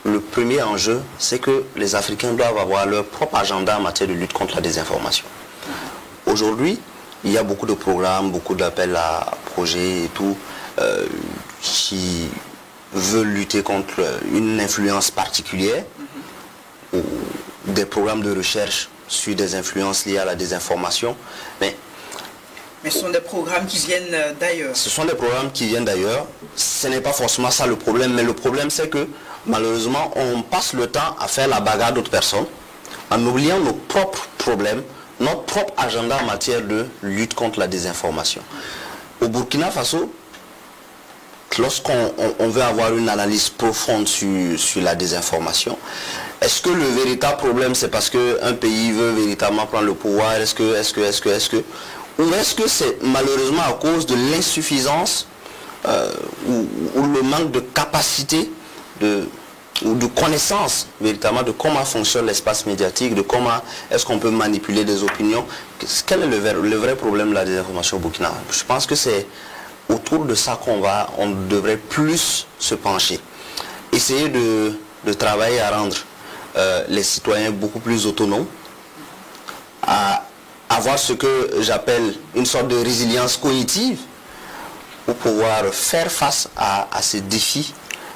le premier enjeu, c'est que les Africains doivent avoir leur propre agenda en matière de lutte contre la désinformation. Aujourd'hui, il y a beaucoup de programmes, beaucoup d'appels à projets et tout, qui veulent lutter contre une influence particulière, ou des programmes de recherche sur des influences liées à la désinformation. Mais ce sont des programmes qui viennent d'ailleurs. Ce sont des programmes qui viennent d'ailleurs. Ce n'est pas forcément ça le problème, mais le problème c'est que malheureusement on passe le temps à faire la bagarre d'autres personnes en oubliant nos propres problèmes, notre propre agenda en matière de lutte contre la désinformation. Au Burkina Faso, lorsqu'on veut avoir une analyse profonde sur la désinformation, est-ce que le véritable problème c'est parce qu'un pays veut véritablement prendre le pouvoir? Ou est-ce que c'est malheureusement à cause de l'insuffisance ou le manque de capacité ou de connaissance véritablement de comment fonctionne l'espace médiatique, de comment est-ce qu'on peut manipuler des opinions? Quel est le vrai problème de la désinformation au Burkina? Je pense que c'est autour de ça on devrait plus se pencher. Essayer de travailler à rendre les citoyens beaucoup plus autonomes, à avoir ce que j'appelle une sorte de résilience cognitive pour pouvoir faire face à ces défis,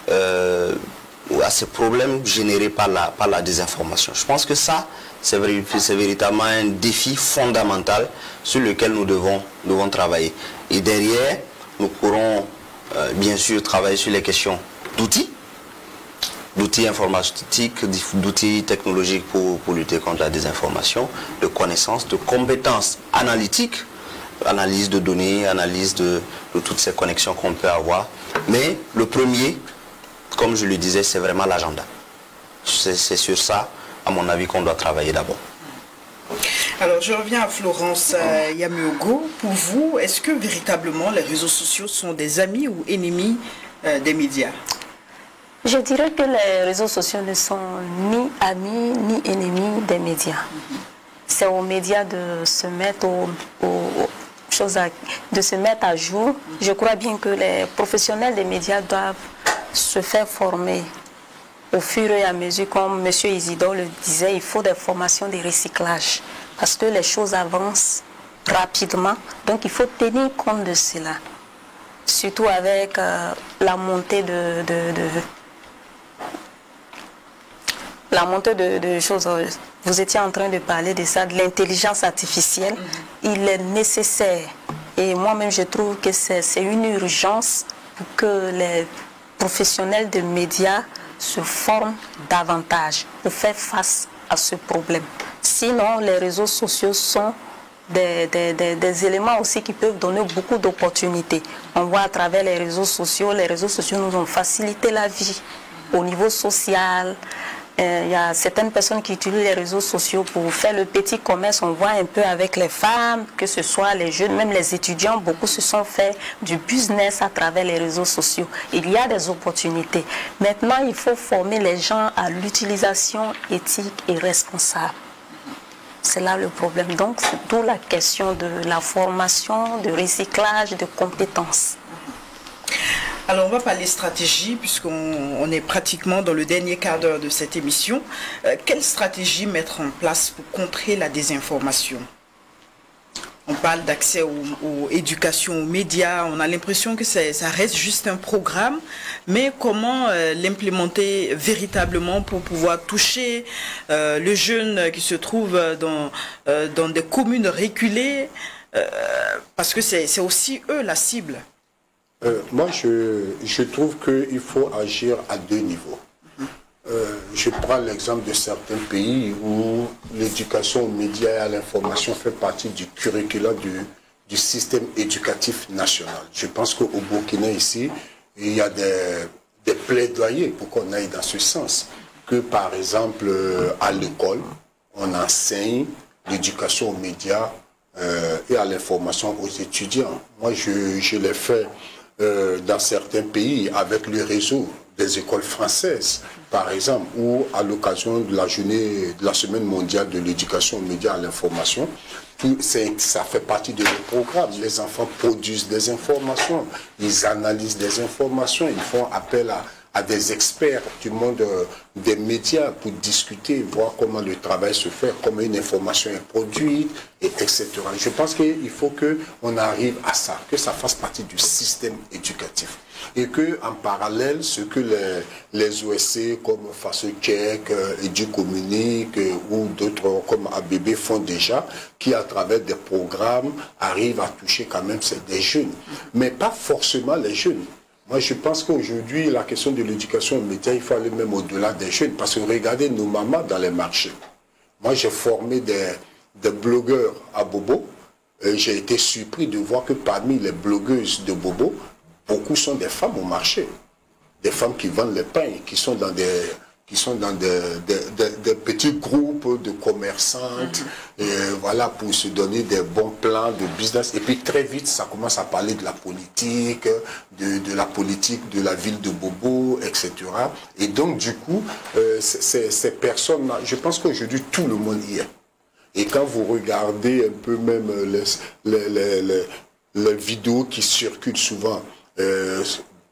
à ces problèmes générés par la désinformation. Je pense que ça, c'est véritablement un défi fondamental sur lequel nous devons travailler. Et derrière, nous pourrons bien sûr travailler sur les questions d'outils informatiques, d'outils technologiques pour lutter contre la désinformation, de connaissances, de compétences analytiques, analyse de données, analyse de toutes ces connexions qu'on peut avoir. Mais le premier, comme je le disais, c'est vraiment l'agenda. C'est sur ça, à mon avis, qu'on doit travailler d'abord. Alors, je reviens à Florence Yamiogo. Pour vous, est-ce que véritablement les réseaux sociaux sont des amis ou ennemis des médias? Je dirais que les réseaux sociaux ne sont ni amis ni ennemis des médias. C'est aux médias de se mettre de se mettre à jour. Je crois bien que les professionnels des médias doivent se faire former au fur et à mesure. Comme M. Isidore le disait, il faut des formations de recyclage parce que les choses avancent rapidement. Donc il faut tenir compte de cela. Surtout avec la montée de choses. Vous étiez en train de parler de ça, de l'intelligence artificielle. Il est nécessaire. Et moi-même, je trouve que c'est une urgence pour que les professionnels des médias se forment davantage pour faire face à ce problème. Sinon, les réseaux sociaux sont des éléments aussi qui peuvent donner beaucoup d'opportunités. On voit à travers les réseaux sociaux nous ont facilité la vie au niveau social. Il y a certaines personnes qui utilisent les réseaux sociaux pour faire le petit commerce. On voit un peu avec les femmes, que ce soit les jeunes, même les étudiants, beaucoup se sont fait du business à travers les réseaux sociaux. Il y a des opportunités. Maintenant, il faut former les gens à l'utilisation éthique et responsable. C'est là le problème. Donc, c'est d'où la question de la formation, de recyclage, de compétences. Alors, on va parler stratégie, puisqu'on est pratiquement dans le dernier quart d'heure de cette émission. Quelle stratégie mettre en place pour contrer la désinformation? On parle d'accès aux éducations, aux médias. On a l'impression que ça reste juste un programme. Mais comment l'implémenter véritablement pour pouvoir toucher le jeune qui se trouve dans des communes reculées, parce que c'est aussi eux la cible. Moi, je trouve qu'il faut agir à deux niveaux. Je prends l'exemple de certains pays où l'éducation aux médias et à l'information fait partie du curricula du système éducatif national. Je pense qu'au Burkina, ici, il y a des plaidoyers pour qu'on aille dans ce sens. Que, par exemple, à l'école, on enseigne l'éducation aux médias et à l'information aux étudiants. Moi, je l'ai fait dans certains pays avec le réseau des écoles françaises, par exemple, ou à l'occasion de la journée de la semaine mondiale de l'éducation aux médias et à l'information. Ça fait partie de nos programmes. Les enfants produisent des informations, ils analysent des informations, ils font appel à des experts du monde des médias pour discuter, voir comment le travail se fait, comment une information est produite, etc. Je pense qu'il faut qu'on arrive à ça, que ça fasse partie du système éducatif. Et qu'en parallèle, ce que les OSC comme Faso Tchèque, EduCommunique ou d'autres comme ABB font déjà, qui à travers des programmes arrivent à toucher quand même des jeunes. Mais pas forcément les jeunes. Moi, je pense qu'aujourd'hui, la question de l'éducation aux médias, il faut aller même au-delà des jeunes. Parce que regardez nos mamans dans les marchés. Moi, j'ai formé des blogueurs à Bobo. J'ai été surpris de voir que parmi les blogueuses de Bobo, beaucoup sont des femmes au marché. Des femmes qui vendent les pains, qui sont dans des petits groupes de commerçantes, voilà, pour se donner des bons plans de business. Et puis très vite, ça commence à parler de la politique, de la politique de la ville de Bobo, etc. Et donc, du coup, ces personnes-là, je pense qu'aujourd'hui, tout le monde y est. Et quand vous regardez un peu même les vidéos qui circulent souvent,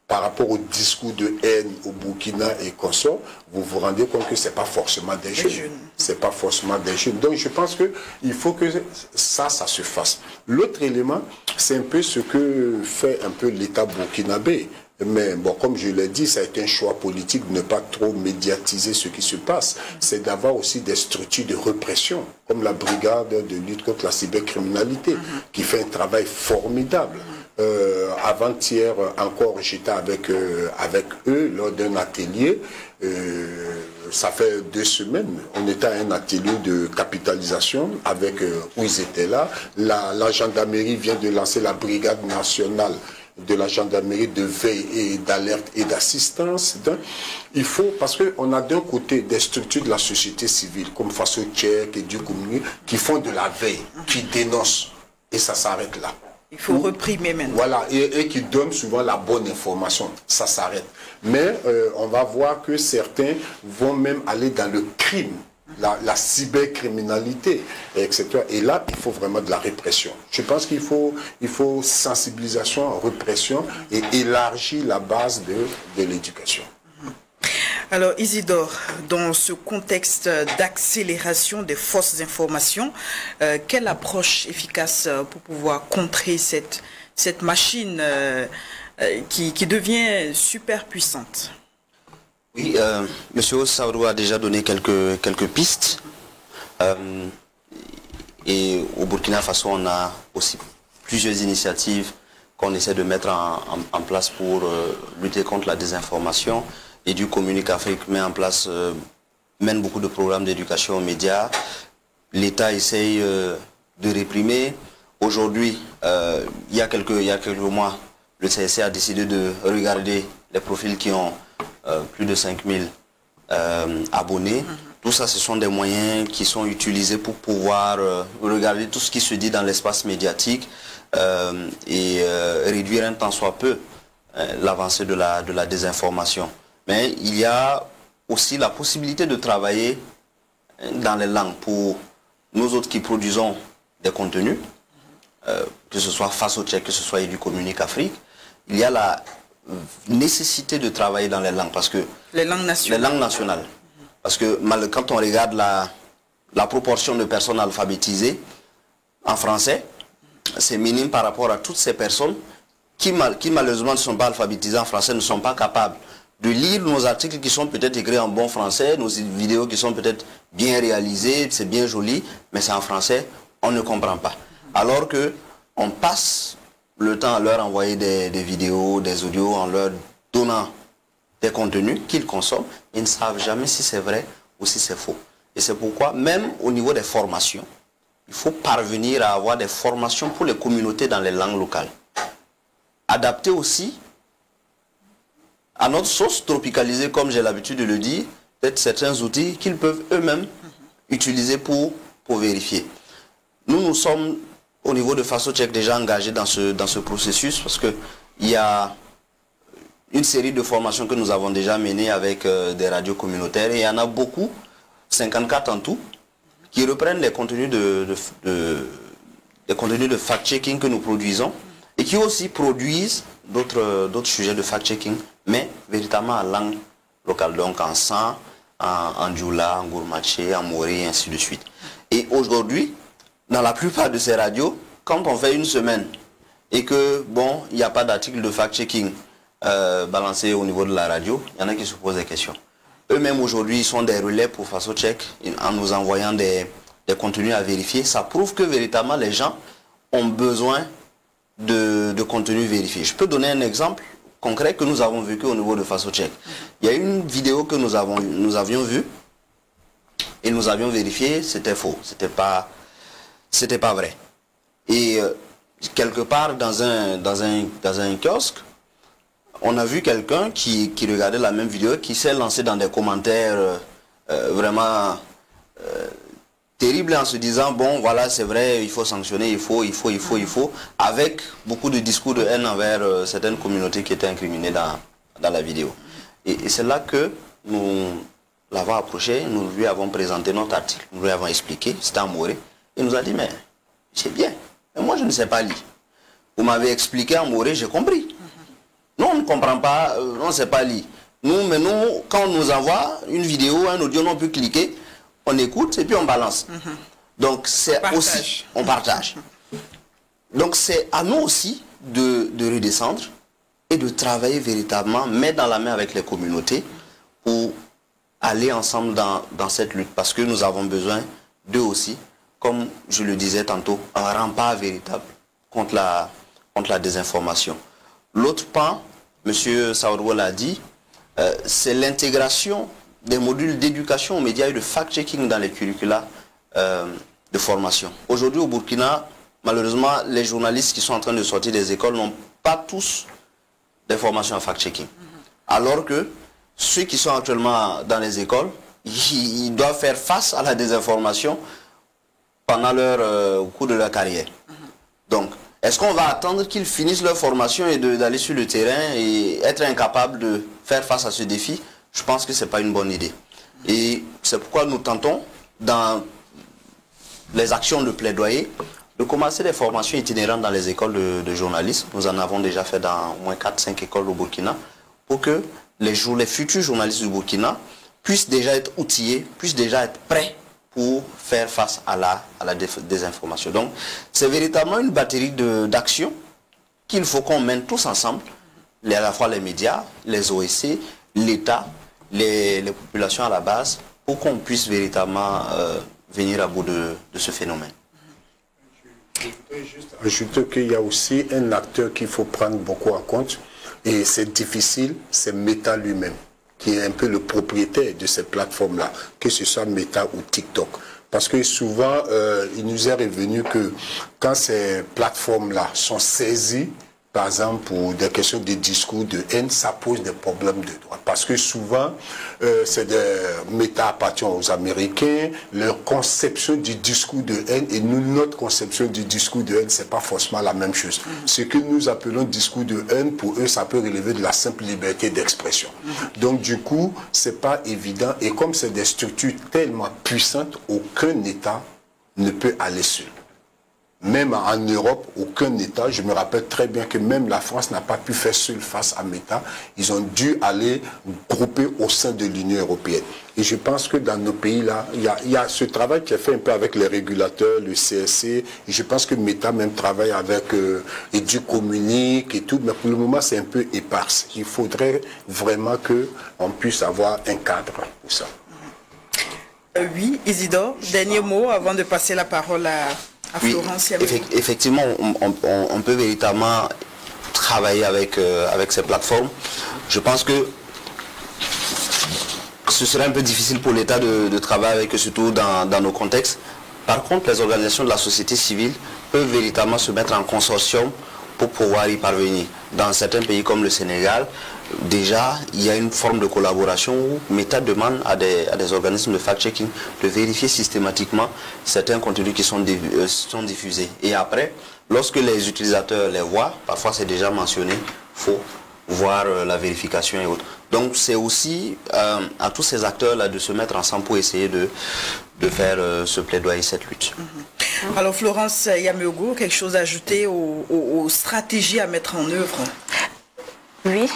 par rapport au discours de haine au Burkina et consorts, vous vous rendez compte que ce n'est pas forcément des jeunes. C'est pas forcément des jeunes. Donc je pense qu'il faut que ça se fasse. L'autre élément, c'est un peu ce que fait un peu l'État burkinabé. Mais bon, comme je l'ai dit, ça a été un choix politique de ne pas trop médiatiser ce qui se passe. C'est d'avoir aussi des structures de répression, comme la brigade de lutte contre la cybercriminalité, qui fait un travail formidable. Avant-hier encore, j'étais avec eux lors d'un atelier. Ça fait 2 semaines. On était à un atelier de capitalisation où ils étaient là. La gendarmerie vient de lancer la brigade nationale de la gendarmerie de veille et d'alerte et d'assistance. Il faut, parce qu'on a d'un côté des structures de la société civile, comme Faso Tchèque et EduCommunique, qui font de la veille, qui dénoncent. Et ça s'arrête là. Il faut réprimer maintenant. Voilà, et qui donnent souvent la bonne information. Ça s'arrête. Mais on va voir que certains vont même aller dans le crime, la cybercriminalité, etc. Et là, il faut vraiment de la répression. Je pense qu'il faut sensibilisation, répression et élargir la base de l'éducation. Alors Isidore, dans ce contexte d'accélération des fausses informations, quelle approche efficace pour pouvoir contrer cette machine qui devient super puissante? Oui, M. Ossaoudou a déjà donné quelques pistes. Et au Burkina Faso, on a aussi plusieurs initiatives qu'on essaie de mettre en place pour lutter contre la désinformation. EduCommunique Afrique mène beaucoup de programmes d'éducation aux médias. L'État essaye de réprimer. Aujourd'hui, il y a quelques mois, le CSC a décidé de regarder les profils qui ont plus de 5000 abonnés. Tout ça, ce sont des moyens qui sont utilisés pour pouvoir regarder tout ce qui se dit dans l'espace médiatique et réduire un tant soit peu l'avancée de la désinformation. Mais il y a aussi la possibilité de travailler dans les langues pour nous autres qui produisons des contenus, que ce soit Faso Tchèque, que ce soit EduCommunique Afrique. Il y a la nécessité de travailler dans les langues, parce que les langues nationales. Parce que quand on regarde la proportion de personnes alphabétisées en français, c'est minime par rapport à toutes ces personnes qui malheureusement ne sont pas alphabétisées en français, ne sont pas capables de lire nos articles qui sont peut-être écrits en bon français, nos vidéos qui sont peut-être bien réalisées, c'est bien joli, mais c'est en français, on ne comprend pas. Alors que on passe le temps à leur envoyer des vidéos, des audios, en leur donnant des contenus qu'ils consomment, ils ne savent jamais si c'est vrai ou si c'est faux. Et c'est pourquoi, même au niveau des formations, il faut parvenir à avoir des formations pour les communautés dans les langues locales. Adaptées aussi à notre sauce, tropicalisée, comme j'ai l'habitude de le dire, peut-être certains outils qu'ils peuvent eux-mêmes utiliser pour vérifier. Nous sommes, au niveau de FasoCheck, déjà engagés dans ce processus parce qu'il y a une série de formations que nous avons déjà menées avec des radios communautaires et il y en a beaucoup, 54 en tout, qui reprennent les contenus de fact-checking que nous produisons et qui aussi produisent d'autres sujets de fact-checking, mais véritablement en langue locale, donc en San, en Djoula, en Gourmaché, en Moré, et ainsi de suite. Et aujourd'hui, dans la plupart de ces radios, quand on fait une semaine et que, bon, il n'y a pas d'article de fact-checking balancé au niveau de la radio, il y en a qui se posent des questions. Eux-mêmes aujourd'hui, ils sont des relais pour FasoCheck en nous envoyant des contenus à vérifier. Ça prouve que véritablement les gens ont besoin de contenus vérifiés. Je peux donner un exemple concret que nous avons vécu au niveau de FasoCheck. Il y a une vidéo que nous avions vue et nous avions vérifié, c'était faux, c'était pas vrai. Et quelque part dans un kiosque, on a vu quelqu'un qui regardait la même vidéo, qui s'est lancé dans des commentaires vraiment terribles en se disant, bon voilà c'est vrai, il faut sanctionner, il faut, avec beaucoup de discours de haine envers certaines communautés qui étaient incriminées dans la vidéo. Et c'est là que nous l'avons approché, nous lui avons présenté notre article, nous lui avons expliqué, c'était en Moré, il nous a dit, mais c'est bien, mais moi je ne sais pas lire. Vous m'avez expliqué en Moré, j'ai compris. Nous, on ne comprend pas, on ne sait pas lire. Nous, quand on nous envoie une vidéo, un audio, on peut cliquer, on écoute et puis on balance. Donc, c'est aussi, on partage. Donc, c'est à nous aussi de redescendre et de travailler véritablement, main dans la main avec les communautés, pour aller ensemble dans cette lutte. Parce que nous avons besoin d'eux aussi, comme je le disais tantôt, un rempart véritable contre la désinformation. L'autre pan, M. Saourou l'a dit, c'est l'intégration des modules d'éducation aux médias et de fact-checking dans les curricula de formation. Aujourd'hui au Burkina, malheureusement, les journalistes qui sont en train de sortir des écoles n'ont pas tous des formations en fact-checking. Alors que ceux qui sont actuellement dans les écoles, ils doivent faire face à la désinformation pendant au cours de leur carrière. Donc, est-ce qu'on va attendre qu'ils finissent leur formation et d'aller sur le terrain et être incapables de faire face à ce défi? Je pense que ce n'est pas une bonne idée. Et c'est pourquoi nous tentons, dans les actions de plaidoyer, de commencer des formations itinérantes dans les écoles de journalisme. Nous en avons déjà fait dans au moins 4-5 écoles au Burkina, pour que les futurs journalistes du Burkina puissent déjà être outillés, puissent déjà être prêts pour faire face à la désinformation. Donc, c'est véritablement une batterie d'actions qu'il faut qu'on mène tous ensemble, à la fois les médias, les OSC, l'État, les populations à la base, pour qu'on puisse véritablement venir à bout de ce phénomène. Je voudrais juste ajouter qu'il y a aussi un acteur qu'il faut prendre beaucoup en compte, et c'est difficile, c'est Meta lui-même, qui est un peu le propriétaire de ces plateformes-là, que ce soit Meta ou TikTok. Parce que souvent, il nous est revenu que quand ces plateformes-là sont saisies, par exemple, pour des questions de discours de haine, ça pose des problèmes de droit. Parce que souvent, c'est des Meta appartient aux Américains, leur conception du discours de haine et nous, notre conception du discours de haine, c'est pas forcément la même chose. Ce que nous appelons discours de haine, pour eux, ça peut relever de la simple liberté d'expression. Donc, du coup, c'est pas évident. Et comme c'est des structures tellement puissantes, aucun État ne peut aller seul. Même en Europe, aucun État, je me rappelle très bien que même la France n'a pas pu faire seule face à Meta. Ils ont dû aller grouper au sein de l'Union européenne. Et je pense que dans nos pays-là, il y a ce travail qui est fait un peu avec les régulateurs, le CSC. Et je pense que Meta même travaille avec EduCommunique et tout. Mais pour le moment, c'est un peu éparse. Il faudrait vraiment qu'on puisse avoir un cadre pour ça. Oui, Isidore, dernier mot avant de passer la parole à Florence. Oui, effectivement, on peut véritablement travailler avec ces plateformes. Je pense que ce serait un peu difficile pour l'État de travailler avec eux, surtout dans nos contextes. Par contre, les organisations de la société civile peuvent véritablement se mettre en consortium pour pouvoir y parvenir. Dans certains pays comme le Sénégal, déjà, il y a une forme de collaboration où Meta demande à des organismes de fact-checking de vérifier systématiquement certains contenus qui sont diffusés. Et après, lorsque les utilisateurs les voient, parfois c'est déjà mentionné, il faut voir la vérification et autres. Donc c'est aussi à tous ces acteurs-là de se mettre ensemble pour essayer de faire ce plaidoyer, cette lutte. Alors Florence Yameogo, quelque chose à ajouter aux stratégies à mettre en œuvre? Oui,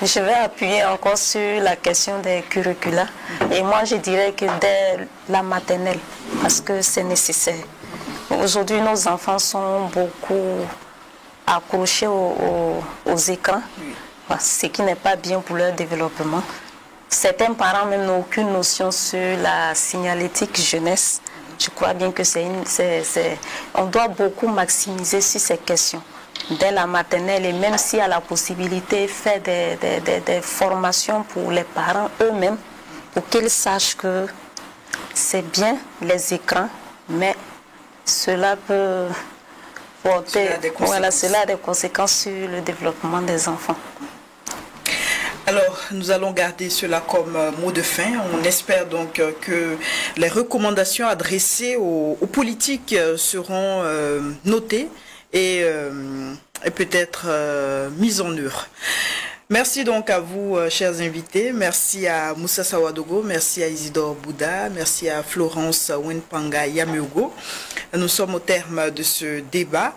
je vais appuyer encore sur la question des curricula. Et moi, je dirais que dès la maternelle, parce que c'est nécessaire. Aujourd'hui, nos enfants sont beaucoup accrochés aux écrans, ce qui n'est pas bien pour leur développement. Certains parents même n'ont aucune notion sur la signalétique jeunesse. Je crois bien que on doit beaucoup maximiser sur ces questions dès la maternelle, et même s'il y a la possibilité, faire des formations pour les parents eux-mêmes, pour qu'ils sachent que c'est bien les écrans, mais cela peut porter, cela a des conséquences sur le développement des enfants. Alors, nous allons garder cela comme mot de fin. On espère donc que les recommandations adressées aux politiques seront notées et peut-être mises en œuvre. Merci donc à vous, chers invités. Merci à Moussa Sawadogo, merci à Isidore Bouda, merci à Florence Wenpanga Yameogo. Nous sommes au terme de ce débat.